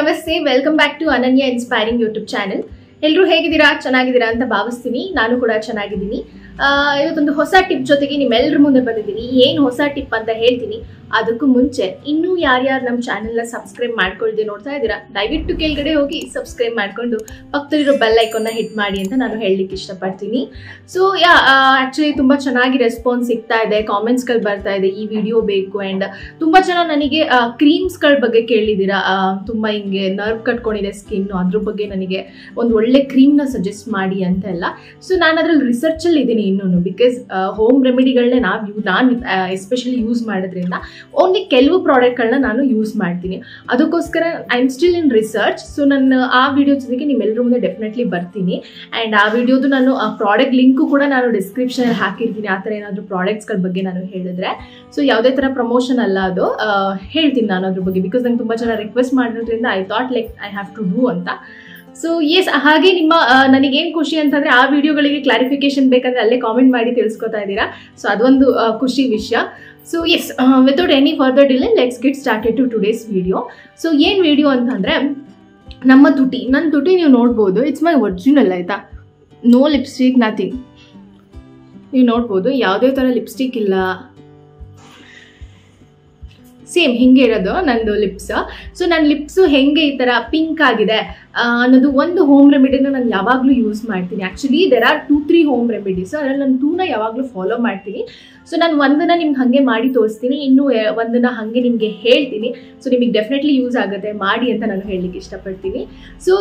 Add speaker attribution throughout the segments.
Speaker 1: ನಮಸ್ತೆ, welcome back to ಅನನ್ಯ inspiring YouTube channel. ಎಲ್ಲರೂ ಹೇಗಿದ್ದೀರಾ? ಚೆನ್ನಾಗಿದ್ದೀರಾ ಅಂತ ಭಾವಿಸ್ತೀನಿ. ನಾನು ಕೂಡ ಚೆನ್ನಾಗಿದ್ದೀನಿ. ಇವತ್ತೊಂದು ಹೊಸ ಟಿಪ್ ಜೊತೆಗೆ ನಿಮ್ಮೆಲ್ಲರ ಮುಂದೆ ಬಂದಿದ್ದೀನಿ. ಏನು ಹೊಸ ಟಿಪ್ ಅಂತ ಹೇಳ್ತೀನಿ. ಅದಕ್ಕೂ ಮುಂಚೆ ಇನ್ನೂ ಯಾರ್ಯಾರು ನಮ್ಮ ಚಾನೆಲ್ನ ಸಬ್ಸ್ಕ್ರೈಬ್ ಮಾಡ್ಕೊಳ್ದೆ ನೋಡ್ತಾ ಇದ್ದೀರಾ, ದಯವಿಟ್ಟು ಕೆಳಗಡೆ ಹೋಗಿ ಸಬ್ಸ್ಕ್ರೈಬ್ ಮಾಡ್ಕೊಂಡು ಪಕ್ಕದಲ್ಲಿರೋ ಬೆಲ್ ಐಕಾನ್ನ ಹಿಟ್ ಮಾಡಿ ಅಂತ ನಾನು ಹೇಳಲಿಕ್ಕೆ ಇಷ್ಟಪಡ್ತೀನಿ. ಸೊ ಆ್ಯಕ್ಚುಲಿ ತುಂಬ ಚೆನ್ನಾಗಿ ರೆಸ್ಪಾನ್ಸ್ ಸಿಗ್ತಾ ಇದೆ, ಕಾಮೆಂಟ್ಸ್ಗಳು ಬರ್ತಾ ಇದೆ, ಈ ವಿಡಿಯೋ ಬೇಕು. ಆ್ಯಂಡ್ ತುಂಬ ಜನ ನನಗೆ ಕ್ರೀಮ್ಸ್ಗಳ ಬಗ್ಗೆ ಕೇಳಿದ್ದೀರಾ. ತುಂಬ ಹಿಂಗೆ ನರ್ವ್ ಕಟ್ಕೊಂಡಿದೆ ಸ್ಕಿನ್, ಅದ್ರ ಬಗ್ಗೆ ನನಗೆ ಒಂದು ಒಳ್ಳೆ ಕ್ರೀಮ್ನ ಸಜೆಸ್ಟ್ ಮಾಡಿ ಅಂತೆಲ್ಲ. ಸೊ ನಾನು ಅದ್ರಲ್ಲಿ ರಿಸರ್ಚಲ್ಲಿ ಇದ್ದೀನಿ ಇನ್ನೂ, ಬಿಕಾಸ್ ಹೋಮ್ ರೆಮಿಡಿಗಳನ್ನೇ ನಾನು ಎಸ್ಪೆಷಲಿ ಯೂಸ್ ಮಾಡೋದ್ರಿಂದ ಓನ್ಲಿ ಕೆಲವು ಪ್ರಾಡಕ್ಟ್ಗಳನ್ನ ನಾನು ಯೂಸ್ ಮಾಡ್ತೀನಿ. ಅದಕ್ಕೋಸ್ಕರ I am still in research. So ನಾನು ಆ ವಿಡಿಯೋ ಜೊತೆಗೆ ನಿಮ್ಮೆಲ್ಲರ ಮುಂದೆ ಡೆಫಿನೆಟ್ಲಿ ಬರ್ತೀನಿ. ಆ್ಯಂಡ್ ಆ ವಿಡಿಯೋದು ನಾನು ಆ ಪ್ರಾಡಕ್ಟ್ ಲಿಂಕು ಕೂಡ ನಾನು ಡಿಸ್ಕ್ರಿಪ್ಷನಲ್ಲಿ ಹಾಕಿರ್ತೀನಿ. ಆ ಥರ ಏನಾದರೂ ಪ್ರಾಡಕ್ಟ್ಸ್ಗಳ ಬಗ್ಗೆ ನಾನು ಹೇಳಿದ್ರೆ. ಸೊ ಯಾವುದೇ ಥರ ಪ್ರಮೋಷನ್ ಅಲ್ಲ, ಅದು ಹೇಳ್ತೀನಿ ನಾನು ಅದ್ರ ಬಗ್ಗೆ, ಬಿಕಾಸ್ ನಂಗೆ ತುಂಬ ಜನ ರಿಕ್ವೆಸ್ಟ್ ಮಾಡಿರೋದ್ರಿಂದ I thought like I have to do ಅಂತ. ಸೊ ಎಸ್, ಹಾಗೆ ನನಗೇನು ಖುಷಿ ಅಂತಂದರೆ ಆ ವಿಡಿಯೋಗಳಿಗೆ ಕ್ಲಾರಿಫಿಕೇಶನ್ ಬೇಕಂದರೆ ಅಲ್ಲೇ ಕಾಮೆಂಟ್ ಮಾಡಿ ತಿಳಿಸ್ಕೊತಾ ಇದ್ದೀರಾ. ಸೊ ಅದೊಂದು ಖುಷಿ ವಿಷಯ. So yes, without any further delay let's get started to today's video. ಸೊ ಏನು ವಿಡಿಯೋ ಅಂತಂದರೆ, ನಮ್ಮ ತುಟಿ, ನನ್ನ ತುಟಿ ನೀವು ನೋಡ್ಬೋದು, ಇಟ್ಸ್ ಮೈ ಒರಿಜಿನಲ್ ಆಯಿತಾ. No lipstick, nothing. ನೀವು ನೋಡ್ಬೋದು, ಯಾವುದೇ ಥರ ಲಿಪ್ಸ್ಟಿಕ್ ಇಲ್ಲ, ಸೇಮ್ ಹಿಂಗೆ ಇರೋದು ನಂದು ಲಿಪ್ಸ್. ಸೊ ನನ್ನ ಲಿಪ್ಸು ಹೆಂಗೆ ಈ ಥರ ಪಿಂಕ್ ಆಗಿದೆ ಅನ್ನೋದು ಒಂದು ಹೋಮ್ ರೆಮಿಡಿನ ನಾನು ಯಾವಾಗಲೂ ಯೂಸ್ ಮಾಡ್ತೀನಿ. Actually there are 2-3 home remedies, ಅದರಲ್ಲಿ ನಾನು 2ನ ಯಾವಾಗಲೂ ಫಾಲೋ ಮಾಡ್ತೀನಿ. ಸೊ ನಾನು ಒಂದನ್ನು ನಿಮ್ಗೆ ಹಾಗೆ ಮಾಡಿ ತೋರಿಸ್ತೀನಿ, ಇನ್ನೂ ಒಂದನ್ನು ಹಾಗೆ ನಿಮಗೆ ಹೇಳ್ತೀನಿ. ಸೊ ನಿಮಗೆ ಡೆಫಿನೆಟ್ಲಿ ಯೂಸ್ ಆಗುತ್ತೆ, ಮಾಡಿ ಅಂತ ನಾನು ಹೇಳಲಿಕ್ಕೆ ಇಷ್ಟಪಡ್ತೀನಿ. ಸೊ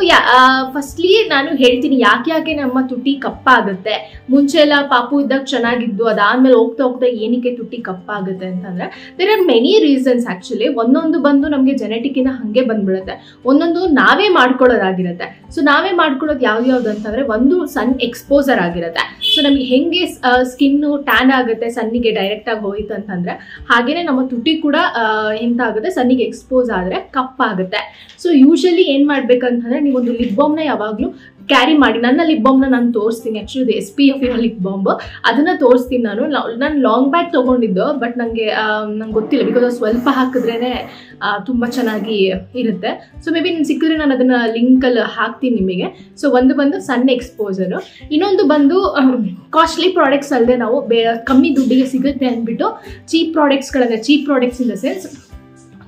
Speaker 1: ಫಸ್ಟ್ಲಿ ನಾನು ಹೇಳ್ತೀನಿ ಯಾಕೆ ನಮ್ಮ ತುಟಿ ಕಪ್ಪಾಗುತ್ತೆ. ಮುಂಚೆ ಎಲ್ಲ ಪಾಪು ಇದ್ದಾಗ ಚೆನ್ನಾಗಿದ್ದು, ಅದಾದಮೇಲೆ ಹೋಗ್ತಾ ಹೋಗ್ತಾ ಏನಕ್ಕೆ ತುಟಿ ಕಪ್ಪಾಗುತ್ತೆ ಅಂತಂದರೆ there are many reasons. Actually ಒಂದೊಂದು ಬಂದು ನಮಗೆ ಜೆನೆಟಿಕ್ಕಿಂದ ಹಾಗೆ ಬಂದ್ಬಿಡುತ್ತೆ, ಒಂದೊಂದು ನಾವೇ ಮಾಡ್ಕೊಳ್ಳೋದಾಗಿರುತ್ತೆ. ಸೊ ನಾವೇ ಮಾಡ್ಕೊಳ್ಳೋದು ಯಾವ್ದು ಅಂತಂದರೆ, ಒಂದು ಸನ್ ಎಕ್ಸ್ಪೋಸರ್ ಆಗಿರುತ್ತೆ. ಸೊ ನಮಗೆ ಹೆಂಗೆ ಸ್ಕಿನ್ನು ಟ್ಯಾನ್ ಆಗುತ್ತೆ ಸನ್ನಿಗೆ ಡೈರೆಕ್ಟಾಗಿ ಹೋಯ್ತು ಅಂತಂದರೆ, ಹಾಗೇನೆ ನಮ್ಮ ತುಟಿ ಕೂಡ ಎಂತ ಆಗುತ್ತೆ, ಸನ್ನಿಗೆ ಎಕ್ಸ್ಪೋಸ್ ಆದರೆ ಕಪ್ಪಾಗುತ್ತೆ. ಸೊ ಯೂಶಲಿ ಏನು ಮಾಡಬೇಕಂತಂದರೆ, ನೀವೊಂದು ಲಿಪ್ ಬಾಮ್ನ ಯಾವಾಗಲೂ ಕ್ಯಾರಿ ಮಾಡಿ. ನನ್ನ ಲಿಪ್ ಬಾಮ್ನ ನಾನು ತೋರಿಸ್ತೀನಿ. ಆ್ಯಕ್ಚುಲಿ SPF ಲಿಪ್ ಬಾಂಬ್ ಅದನ್ನು ತೋರಿಸ್ತೀನಿ. ನಾನು ಲಾಂಗ್ ಬ್ಯಾಗ್ ತೊಗೊಂಡಿದ್ದು, ಬಟ್ ನಂಗೆ ಗೊತ್ತಿಲ್ಲ, ಬಿಕಾಸ್ ಅದು ಸ್ವಲ್ಪ ಹಾಕಿದ್ರೇ ತುಂಬ ಚೆನ್ನಾಗಿ ಇರುತ್ತೆ. ಸೊ ಮೇ ಬಿ ನಾನು ಸಿಕ್ಕಿದ್ರೆ ನಾನು ಅದನ್ನು ಲಿಂಕಲ್ಲಿ ಹಾಕ್ತೀನಿ ನಿಮಗೆ. ಸೊ ಒಂದು ಬಂದು ಸನ್ ಎಕ್ಸ್ಪೋಸರು, ಇನ್ನೊಂದು ಬಂದು ಕಾಸ್ಟ್ಲಿ ಪ್ರಾಡಕ್ಟ್ಸ್ ಅಲ್ಲದೆ ನಾವು ಕಮ್ಮಿ ದುಡ್ಡಿಗೆ ಸಿಗುತ್ತೆ ಅಂದ್ಬಿಟ್ಟು cheap products in the sense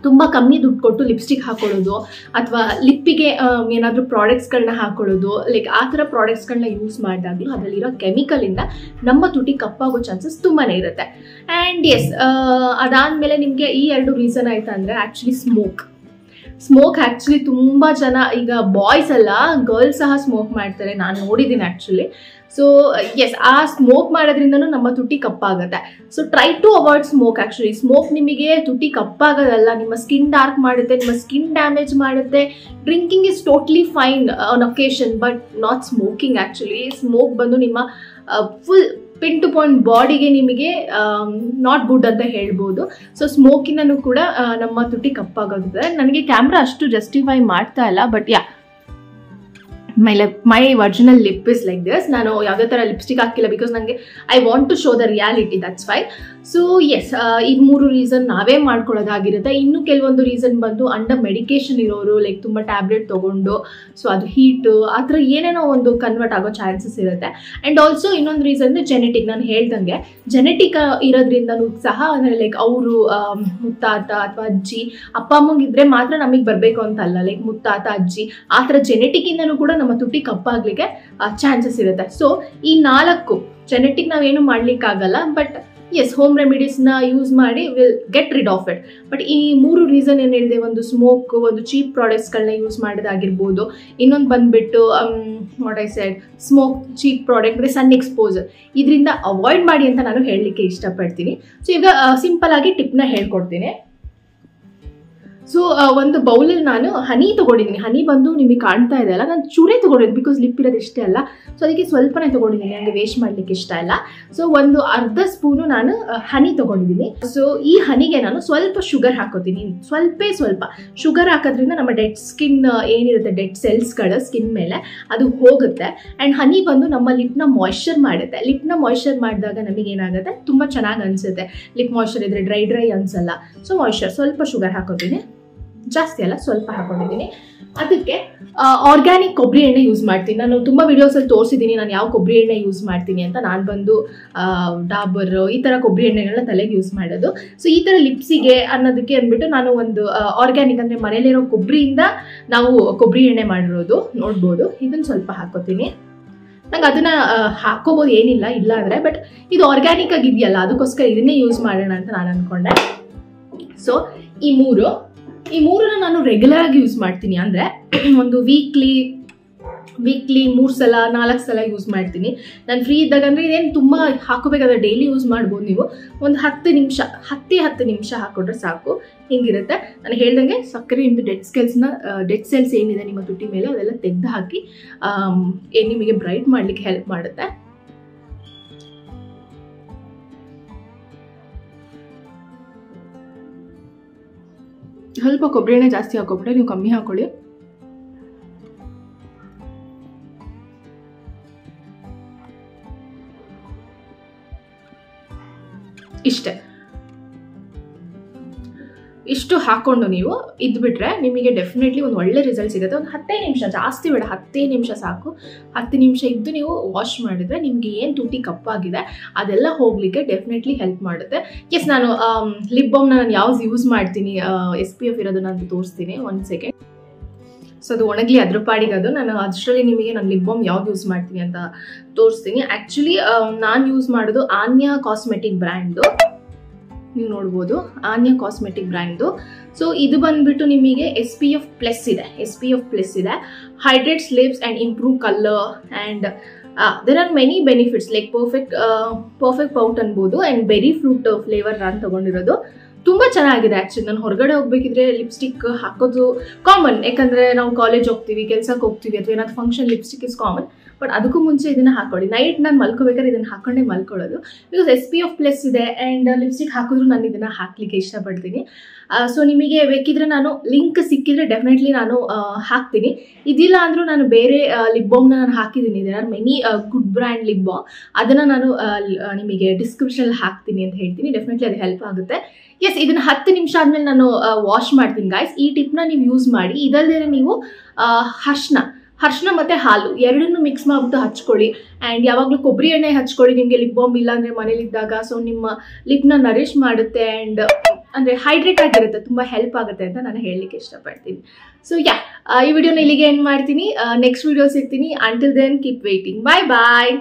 Speaker 1: ತುಂಬ ಕಮ್ಮಿ ದುಡ್ಡು ಕೊಟ್ಟು ಲಿಪ್ಸ್ಟಿಕ್ ಹಾಕೊಳ್ಳೋದು, ಅಥವಾ ಲಿಪ್ಪಿಗೆ ಏನಾದರೂ ಪ್ರಾಡಕ್ಟ್ಸ್ಗಳನ್ನ ಹಾಕೊಳ್ಳೋದು, ಲೈಕ್ ಆ ಥರ ಪ್ರಾಡಕ್ಟ್ಸ್ಗಳನ್ನ ಯೂಸ್ ಮಾಡಿದಾಗಲೂ ಅದರಲ್ಲಿರೋ ಕೆಮಿಕಲಿಂದ ನಮ್ಮ ತುಟಿ ಕಪ್ಪಾಗೋ ಚಾನ್ಸಸ್ ತುಂಬಾ ಇರುತ್ತೆ. ಆ್ಯಂಡ್ ಎಸ್, ಅದಾದಮೇಲೆ ನಿಮಗೆ ಈ 2 ರೀಸನ್ ಆಯ್ತು ಅಂದರೆ, ಆ್ಯಕ್ಚುಲಿ ಸ್ಮೋಕ್ ಆ್ಯಕ್ಚುಲಿ ತುಂಬ ಜನ, ಈಗ ಬಾಯ್ಸ್ ಅಲ್ಲ ಗರ್ಲ್ಸ್ ಸಹ ಸ್ಮೋಕ್ ಮಾಡ್ತಾರೆ, ನಾನು ನೋಡಿದ್ದೀನಿ ಆ್ಯಕ್ಚುಲಿ. ಸೊ ಎಸ್, ಆ ಸ್ಮೋಕ್ ಮಾಡೋದ್ರಿಂದನೂ ನಮ್ಮ ತುಟಿ ಕಪ್ಪಾಗುತ್ತೆ. So try to avoid smoke. Actually smoke ನಿಮಗೆ ತುಟಿ ಕಪ್ಪಾಗೋದಲ್ಲ, ನಿಮ್ಮ ಸ್ಕಿನ್ ಡಾರ್ಕ್ ಮಾಡುತ್ತೆ, ನಿಮ್ಮ ಸ್ಕಿನ್ ಡ್ಯಾಮೇಜ್ ಮಾಡುತ್ತೆ. Drinking is totally fine on occasion, but not smoking. Actually smoke ಬಂದು ನಿಮ್ಮ ಫುಲ್ ಪಿನ್ ಟು ಪಾಯಿಂಟ್ ಬಾಡಿಗೆ ನಿಮಗೆ ನಾಟ್ ಗುಡ್ ಅಂತ ಹೇಳ್ಬೋದು. ಸೊ ಸ್ಮೋಕಿನೂ ಕೂಡ ನಮ್ಮ ತುಟಿ ಕಪ್ಪಾಗುತ್ತೆ. ನನಗೆ ಕ್ಯಾಮ್ರಾ ಅಷ್ಟು ಜಸ್ಟಿಫೈ ಮಾಡ್ತಾ ಇಲ್ಲ, but my original lip is like this. ನಾನು ಯಾವುದೇ ಥರ ಲಿಪ್ಸ್ಟಿಕ್ ಹಾಕಿಲ್ಲ, ಬಿಕಾಸ್ ನನಗೆ I want to show the reality, that's why. So yes, ಈ 3 ರೀಸನ್ ನಾವೇ ಮಾಡ್ಕೊಳ್ಳೋದಾಗಿರುತ್ತೆ. ಇನ್ನು ಕೆಲವೊಂದು ರೀಸನ್ ಬಂದು ಅಂಡರ್ ಮೆಡಿಕೇಶನ್ ಇರೋರು, ಲೈಕ್ ತುಂಬ ಟ್ಯಾಬ್ಲೆಟ್ ತೊಗೊಂಡು, ಸೊ ಅದು ಹೀಟು ಆ ಥರ ಏನೇನೋ ಒಂದು ಕನ್ವರ್ಟ್ ಆಗೋ ಚಾನ್ಸಸ್ ಇರುತ್ತೆ. ಆ್ಯಂಡ್ ಆಲ್ಸೋ ಇನ್ನೊಂದು ರೀಸನ್ ಜೆನೆಟಿಕ್. ನಾನು ಹೇಳ್ದಂಗೆ ಜೆನೆಟಿಕ್ ಇರೋದ್ರಿಂದನೂ ಸಹ, ಅಂದರೆ ಲೈಕ್ ಅವರು ಮುತ್ತಾತ ಅಥವಾ ಅಜ್ಜಿ ಅಪ್ಪ ಅಮ್ಮಂಗಿದ್ರೆ ಮಾತ್ರ ನಮಗೆ ಬರಬೇಕು ಅಂತ ಅಲ್ಲ, ಲೈಕ್ ಮುತ್ತಾತ ಅಜ್ಜಿ ಆ ಥರ ಜೆನೆಟಿಕ್ಕಿಂದನೂ ಕೂಡ ನಮ್ಮ ತುಟಿ ಕಪ್ಪಾಗಲಿಕ್ಕೆ ಚಾನ್ಸಸ್ ಇರುತ್ತೆ. ಸೊ ಈ 4 ಜೆನೆಟಿಕ್ ನಾವೇನು ಮಾಡಲಿಕ್ಕಾಗಲ್ಲ, ಬಟ್ ಎಸ್ ಹೋಮ್ ರೆಮಿಡೀಸ್ನ ಯೂಸ್ ಮಾಡಿ will get rid of it. But ಈ 3 ರೀಸನ್ ಏನು ಹೇಳಿದೆ, ಒಂದು ಸ್ಮೋಕ್, ಒಂದು ಚೀಪ್ ಪ್ರಾಡಕ್ಟ್ಸ್ಗಳನ್ನ ಯೂಸ್ ಮಾಡೋದಾಗಿರ್ಬೋದು, ಇನ್ನೊಂದು ಬಂದುಬಿಟ್ಟು what I said smoke, cheap product ಅಂದರೆ ಸನ್ ಎಕ್ಸ್ಪೋಸರ್, ಇದರಿಂದ ಅವಾಯ್ಡ್ ಮಾಡಿ ಅಂತ ನಾನು ಹೇಳಲಿಕ್ಕೆ ಇಷ್ಟಪಡ್ತೀನಿ. ಸೊ ಈಗ ಸಿಂಪಲ್ ಆಗಿ ಟಿಪ್ನ ಹೇಳ್ಕೊಡ್ತೀನಿ. ಸೊ ಒಂದು ಬೌಲಲ್ಲಿ ನಾನು ಹನಿ ತೊಗೊಂಡಿದ್ದೀನಿ. ಹನಿ ಬಂದು ನಿಮಗೆ ಕಾಣ್ತಾ ಇದೆ ಅಲ್ಲ, ನಾನು ಚೂರೇ ತೊಗೊಂಡಿದ್ದು, ಬಿಕಾಸ್ ಲಿಪ್ ಇರೋದು ಇಷ್ಟೇ ಅಲ್ಲ. ಸೊ ಅದಕ್ಕೆ ಸ್ವಲ್ಪನೇ ತೊಗೊಂಡಿದ್ದೀನಿ, ನನಗೆ ವೇಸ್ಟ್ ಮಾಡಲಿಕ್ಕೆ ಇಷ್ಟ ಇಲ್ಲ. ಸೊ ಒಂದು ಅರ್ಧ ಸ್ಪೂನು ನಾನು ಹನಿ ತೊಗೊಂಡಿದ್ದೀನಿ. ಸೊ ಈ ಹನಿಗೆ ನಾನು ಸ್ವಲ್ಪ ಶುಗರ್ ಹಾಕೋತೀನಿ, ಸ್ವಲ್ಪ ಶುಗರ್ ಹಾಕೋದ್ರಿಂದ ನಮ್ಮ ಡೆಡ್ ಸ್ಕಿನ್ ಏನಿರುತ್ತೆ, ಡೆಡ್ ಸೆಲ್ಸ್ಗಳು ಸ್ಕಿನ್ ಮೇಲೆ ಅದು ಹೋಗುತ್ತೆ. ಆ್ಯಂಡ್ ಹನಿ ಬಂದು ನಮ್ಮ ಲಿಪ್ನ ಮಾಯ್ಶ್ಚರ್ ಮಾಡುತ್ತೆ. ಲಿಪ್ನ ಮಾಯ್ಶ್ಚರ್ ಮಾಡಿದಾಗ ನಮಗೇನಾಗುತ್ತೆ, ತುಂಬ ಚೆನ್ನಾಗಿ ಅನಿಸುತ್ತೆ. ಲಿಪ್ ಮಾಯ್ಶ್ಚರ್ ಇದ್ದರೆ ಡ್ರೈ ಅನಿಸಲ್ಲ. ಸೊ ಮಾಯ್ಶ್ಚರ್ ಸ್ವಲ್ಪ ಶುಗರ್ ಹಾಕೋತೀನಿ. ಜಾಸ್ತಿ ಅಲ್ಲ, ಸ್ವಲ್ಪ ಹಾಕೊಂಡಿದ್ದೀನಿ. ಅದಕ್ಕೆ ಆರ್ಗ್ಯಾನಿಕ್ ಕೊಬ್ಬರಿ ಎಣ್ಣೆ ಯೂಸ್ ಮಾಡ್ತೀನಿ. ನಾನು ತುಂಬ ವಿಡಿಯೋಸಲ್ಲಿ ತೋರಿಸಿದ್ದೀನಿ ನಾನು ಯಾವ ಕೊಬ್ಬರಿ ಎಣ್ಣೆ ಯೂಸ್ ಮಾಡ್ತೀನಿ ಅಂತ. ನಾನು ಬಂದು ಡಾಬರ್ ಈ ಥರ ಕೊಬ್ಬರಿ ಎಣ್ಣೆಗಳನ್ನ ತಲೆಗೆ ಯೂಸ್ ಮಾಡೋದು. ಸೊ ಈ ಥರ ಲಿಪ್ಸಿಗೆ ಅನ್ನೋದಕ್ಕೆ ಅಂದ್ಬಿಟ್ಟು ನಾನು ಒಂದು ಆರ್ಗ್ಯಾನಿಕ್ ಅಂದರೆ ಮನೇಲಿರೋ ಕೊಬ್ಬರಿಯಿಂದ ನಾವು ಕೊಬ್ಬರಿ ಎಣ್ಣೆ ಮಾಡಿರೋದು ನೋಡ್ಬೋದು. ಇದನ್ನು ಸ್ವಲ್ಪ ಹಾಕೋತೀನಿ. ನಂಗೆ ಅದನ್ನು ಹಾಕೋಬೋದು, ಏನಿಲ್ಲ ಇಲ್ಲ ಅಂದರೆ, ಬಟ್ ಇದು ಆರ್ಗ್ಯಾನಿಕ್ ಆಗಿದೆಯಲ್ಲ ಅದಕ್ಕೋಸ್ಕರ ಇದನ್ನೇ ಯೂಸ್ ಮಾಡೋಣ ಅಂತ ನಾನು ಅಂದ್ಕೊಂಡೆ. ಸೊ ಈ ಮೂರನ್ನ ನಾನು ರೆಗ್ಯುಲರ್ ಆಗಿ ಯೂಸ್ ಮಾಡ್ತೀನಿ. ಅಂದರೆ ಒಂದು ವೀಕ್ಲಿ 3 ಸಲ 4 ಸಲ ಯೂಸ್ ಮಾಡ್ತೀನಿ ನಾನು ಫ್ರೀ ಇದ್ದಾಗ. ಅಂದರೆ ಇದೇನು ತುಂಬ ಹಾಕೋಬೇಕಾದ್ರೆ ಡೈಲಿ ಯೂಸ್ ಮಾಡ್ಬೋದು ನೀವು. ಒಂದು 10 ನಿಮಿಷ ಹಾಕೊಂಡ್ರೆ ಸಾಕು. ಹಿಂಗಿರುತ್ತೆ. ನಾನು ಹೇಳ್ದಂಗೆ ಸಕ್ಕರೆ ನಿಮ್ಮದು ಡೆಡ್ ಸೆಲ್ಸ್ ಏನಿದೆ ನಿಮ್ಮ ತುಟಿ ಮೇಲೆ ಅದೆಲ್ಲ ತೆಗೆದು ಹಾಕಿ ನಿಮಗೆ ಬ್ರೈಟ್ ಮಾಡಲಿಕ್ಕೆ ಹೆಲ್ಪ್ ಮಾಡುತ್ತೆ. ಸ್ವಲ್ಪ ಕೊಬ್ಬರಿ ಎಣ್ಣೆ ಜಾಸ್ತಿ ಹಾಕೊಬಿಟ್ರೆ ನೀವು ಕಮ್ಮಿ ಹಾಕೊಳ್ಳಿ. ಇಷ್ಟು ಹಾಕೊಂಡು ನೀವು ಇದ್ಬಿಟ್ರೆ ನಿಮಗೆ ಡೆಫಿನೆಟ್ಲಿ ಒಂದು ಒಳ್ಳೆ ರಿಸಲ್ಟ್ ಸಿಗುತ್ತೆ. ಒಂದು 15 ನಿಮಿಷ, ಜಾಸ್ತಿ ಬೇಡ, 15 ನಿಮಿಷ ಸಾಕು. 10 ನಿಮಿಷ ಇದ್ದು ನೀವು ವಾಶ್ ಮಾಡಿದ್ರೆ ನಿಮಗೆ ಏನು ತುಟಿ ಕಪ್ಪಾಗಿದೆ ಅದೆಲ್ಲ ಹೋಗ್ಲಿಕ್ಕೆ ಡೆಫಿನೆಟ್ಲಿ ಹೆಲ್ಪ್ ಮಾಡುತ್ತೆ. ಎಸ್, ನಾನು ಲಿಪ್ ಬಾಮ್ನ ನಾನು ಯಾವ್ದು ಯೂಸ್ ಮಾಡ್ತೀನಿ SPF ಇರೋದನ್ನ ಅಂತ ತೋರಿಸ್ತೀನಿ. 1 ಸೆಕೆಂಡ್. ಸೊ ಅದು ಒಣಗಲಿ ಅದ್ರ ಪಾಡಿಗೆ ಅದು. ನಾನು ಅಷ್ಟರಲ್ಲಿ ನಿಮಗೆ ನಾನು ಲಿಪ್ ಬಾಮ್ ಯಾವ್ದು ಯೂಸ್ ಮಾಡ್ತೀನಿ ಅಂತ ತೋರಿಸ್ತೀನಿ. ಆ್ಯಕ್ಚುಲಿ ನಾನು ಯೂಸ್ ಮಾಡೋದು ಆನ್ಯಾ ಕಾಸ್ಮೆಟಿಕ್ ಬ್ರ್ಯಾಂಡ್ದು, ನೀವು ನೋಡ್ಬೋದು, ಆನ್ಯಾ ಕಾಸ್ಮೆಟಿಕ್ ಬ್ರ್ಯಾಂಡ್ದು. ಸೊ ಇದು ಬಂದ್ಬಿಟ್ಟು ನಿಮಗೆ SPF ಪ್ಲಸ್ ಇದೆ. Hydrates lips and improve colour and there are many benefits like perfect pout ಅನ್ಬೋದು ಆ್ಯಂಡ್ ಬೆರಿ ಫ್ರೂಟ್ ಫ್ಲೇವರ್ ನಾನು ತೊಗೊಂಡಿರೋದು. ತುಂಬ ಚೆನ್ನಾಗಿದೆ. ಆ್ಯಕ್ಚುಲಿ ನಾನು ಹೊರಗಡೆ ಹೋಗ್ಬೇಕಿದ್ರೆ ಲಿಪ್ಸ್ಟಿಕ್ ಹಾಕೋದು ಕಾಮನ್, ಯಾಕಂದರೆ ನಾವು ಕಾಲೇಜ್ ಹೋಗ್ತೀವಿ, ಕೆಲಸಕ್ಕೆ ಹೋಗ್ತೀವಿ, ಅಥವಾ ಏನಾದ್ರು function lipstick is common. But ಅದಕ್ಕೂ ಮುಂಚೆ ಇದನ್ನು ಹಾಕೊಳ್ಳಿ. ನೈಟ್ ನಾನು ಮಲ್ಕೋಬೇಕಾದ್ರೆ ಇದನ್ನು ಹಾಕೊಂಡೇ ಮಲ್ಕೊಳ್ಳೋದು. ಬಿಕಾಸ್ SPF ಪ್ಲಸ್ ಇದೆ ಆ್ಯಂಡ್ ಲಿಪ್ಸ್ಟಿಕ್ ಹಾಕಿದ್ರು ನಾನು ಇದನ್ನು ಹಾಕಲಿಕ್ಕೆ ಇಷ್ಟಪಡ್ತೀನಿ. ಸೊ ನಿಮಗೆ ಬೇಕಿದ್ರೆ ನಾನು ಲಿಂಕ್ ಸಿಕ್ಕಿದ್ರೆ ಡೆಫಿನೆಟ್ಲಿ ನಾನು ಹಾಕ್ತೀನಿ. ಇದಿಲ್ಲ ಅಂದರೂ ನಾನು ಬೇರೆ ಲಿಪ್ ಬಾಮ್ನ ನಾನು ಹಾಕಿದ್ದೀನಿ. There are many good brand lip balm. ಅದನ್ನು ನಾನು ನಿಮಗೆ ಡಿಸ್ಕ್ರಿಪ್ಷನಲ್ಲಿ ಹಾಕ್ತೀನಿ ಅಂತ ಹೇಳ್ತೀನಿ. ಡೆಫಿನೆಟ್ಲಿ ಅದು ಹೆಲ್ಪ್ ಆಗುತ್ತೆ. ಎಸ್, ಇದನ್ನು 10 ನಿಮಿಷ ಆದಮೇಲೆ ನಾನು ವಾಶ್ ಮಾಡ್ತೀನಿ ಗಾಯ್ಸ್. ಈ ಟಿಪ್ನ ನೀವು ಯೂಸ್ ಮಾಡಿ. ಇದಲ್ಲದೆ ನೀವು ಅರ್ಶಿನ ಮತ್ತು ಹಾಲು ಎರಡನ್ನೂ ಮಿಕ್ಸ್ ಮಾಡಿಬಿಟ್ಟು ಹಚ್ಕೊಳ್ಳಿ. ಆ್ಯಂಡ್ ಯಾವಾಗಲೂ ಕೊಬ್ಬರಿ ಎಣ್ಣೆ ಹಚ್ಕೊಳ್ಳಿ ನಿಮಗೆ ಲಿಪ್ ಬಾಮ್ ಇಲ್ಲ ಅಂದರೆ ಮನೇಲಿದ್ದಾಗ. ಸೊ ನಿಮ್ಮ ಲಿಪ್ನ ನರಿಶ್ ಮಾಡುತ್ತೆ ಆ್ಯಂಡ್ ಅಂದರೆ ಹೈಡ್ರೇಟ್ ಆಗಿರುತ್ತೆ, ತುಂಬ ಹೆಲ್ಪ್ ಆಗುತ್ತೆ ಅಂತ ನಾನು ಹೇಳಲಿಕ್ಕೆ ಇಷ್ಟಪಡ್ತೀನಿ. ಸೊ ಈ ವಿಡಿಯೋನ ಇಲ್ಲಿಗೆ ಎಂಡ್ ಮಾಡ್ತೀನಿ. ನೆಕ್ಸ್ಟ್ ವಿಡಿಯೋ ಸಿಗ್ತೀನಿ. Until then keep waiting. ಬಾಯ್.